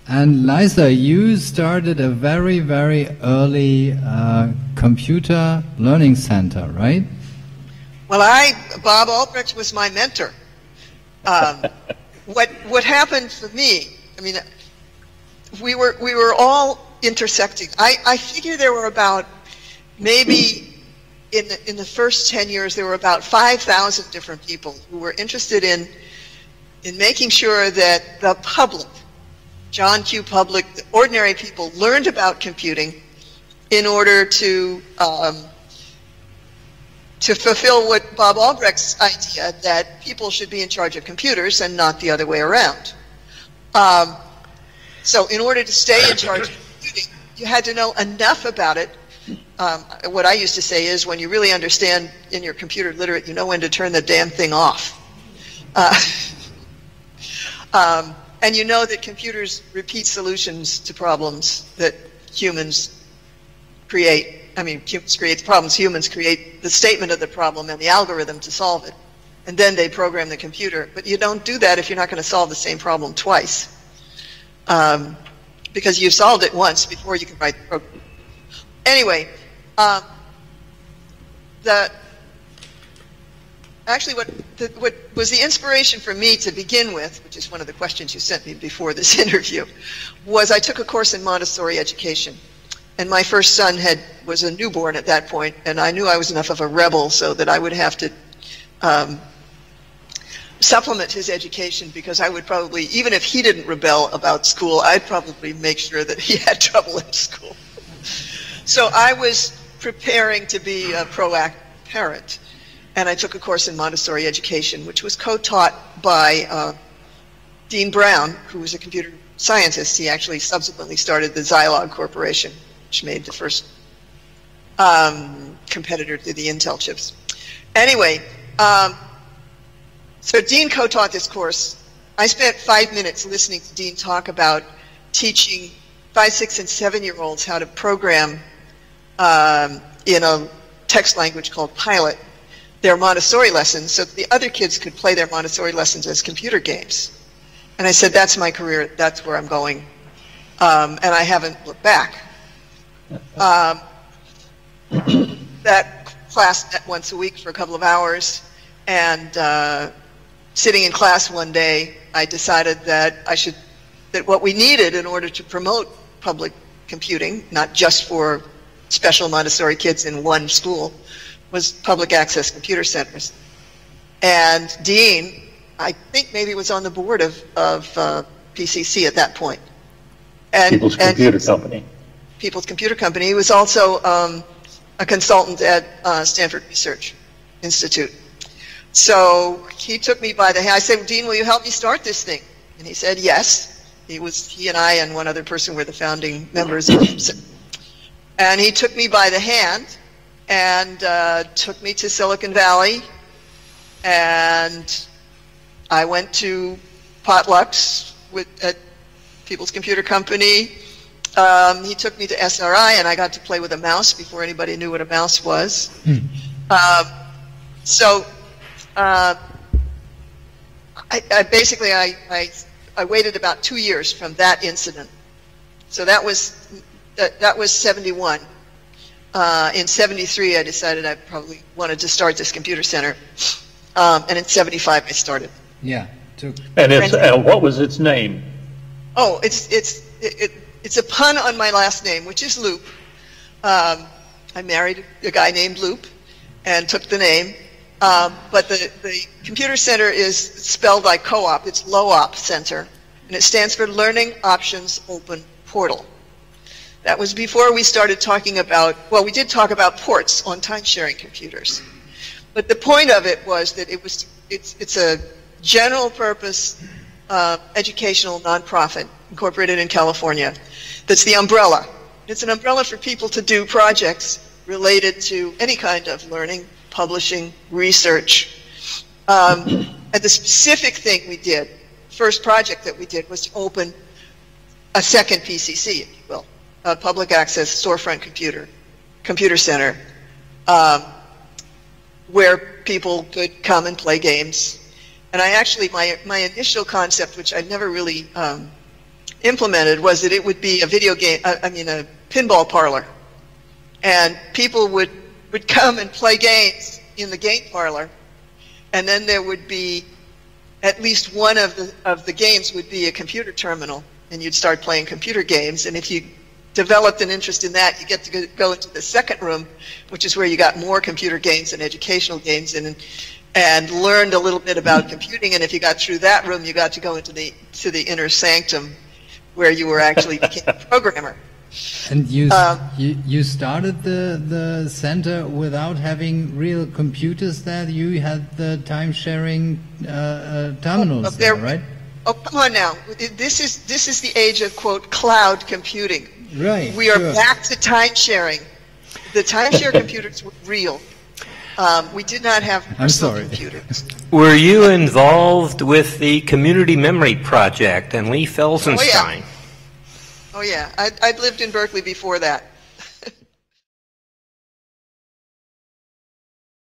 And Liza, you started a very, very early computer learning center, right? Well, Bob Albrecht was my mentor. What happened for me, I mean, we were all intersecting. I figure there were about, maybe in the first 10 years, there were about 5,000 different people who were interested in making sure that the public, John Q. public, the ordinary people, learned about computing in order to fulfill what Bob Albrecht's idea, that people should be in charge of computers and not the other way around. So in order to stay in charge of computing, you had to know enough about it. What I used to say is, when you really understand and you're computer literate, you know when to turn the damn thing off. And you know that computers repeat solutions to problems that humans create. I mean, humans create the problems, humans create the statement of the problem and the algorithm to solve it. And then they program the computer. But you don't do that if you're not going to solve the same problem twice. Because you've solved it once before you can write the program. Anyway, actually what was the inspiration for me to begin with, which is one of the questions you sent me before this interview, was I took a course in Montessori education. And my first son was a newborn at that point, and I knew I was enough of a rebel so that I would have to supplement his education, because I would probably, even if he didn't rebel about school, I'd probably make sure that he had trouble in school. So I was preparing to be a proactive parent, and I took a course in Montessori education, which was co-taught by Dean Brown, who was a computer scientist. He actually subsequently started the Zilog Corporation, which made the first competitor to the Intel chips. Anyway, so Dean co-taught this course. I spent 5 minutes listening to Dean talk about teaching 5-, 6-, and 7-year-olds how to program in a text language called Pilot their Montessori lessons so that the other kids could play their Montessori lessons as computer games. And I said, that's my career, that's where I'm going. And I haven't looked back. That class met once a week for a couple of hours, and sitting in class one day, I decided that that what we needed in order to promote public computing, not just for special Montessori kids in one school, was public access computer centers. And Dean, I think maybe was on the board of PCC at that point. People's Computer Company. People's Computer Company. He was also a consultant at Stanford Research Institute. So he took me by the hand. I said, Dean, will you help me start this thing? And he said, yes. He and I and one other person were the founding members of it. And he took me by the hand and took me to Silicon Valley, and I went to potlucks at People's Computer Company. He took me to SRI, and I got to play with a mouse before anybody knew what a mouse was. I waited about 2 years from that incident. So that was 71. In 73, I decided I probably wanted to start this computer center, and in 75, I started. Yeah. And what was its name? Oh, it's a pun on my last name, which is Loop. I married a guy named Loop and took the name. But the computer center is spelled like co-op. It's Loop Center, and it stands for Learning Options Open Portal. That was before we started talking about, well, we did talk about ports on time-sharing computers. But the point of it was that it's a general-purpose educational nonprofit incorporated in California that's the umbrella. It's an umbrella for people to do projects related to any kind of learning, publishing, research. And the specific thing we did, first project that we did, was to open a second PCC, if you will, a public access storefront computer center, where people could come and play games. And I actually, my initial concept, which I never really implemented was that it would be a video game, a pinball parlor. And people would come and play games in the game parlor, and then there would be at least one of the games would be a computer terminal, and you'd start playing computer games. And if you developed an interest in that, you get to go into the second room, which is where you got more computer games and educational games and learned a little bit about computing. And if you got through that room, you got to go into the inner sanctum, where you were actually became a programmer. And you started the center without having real computers there? You had the time-sharing terminals there, right? Oh, come on now. This is the age of, quote, cloud computing. Right. We are back to time-sharing. The timeshare computers were real. We did not have personal computers. Were you involved with the Community Memory Project and Lee Felsenstein? Oh, yeah. I'd lived in Berkeley before that.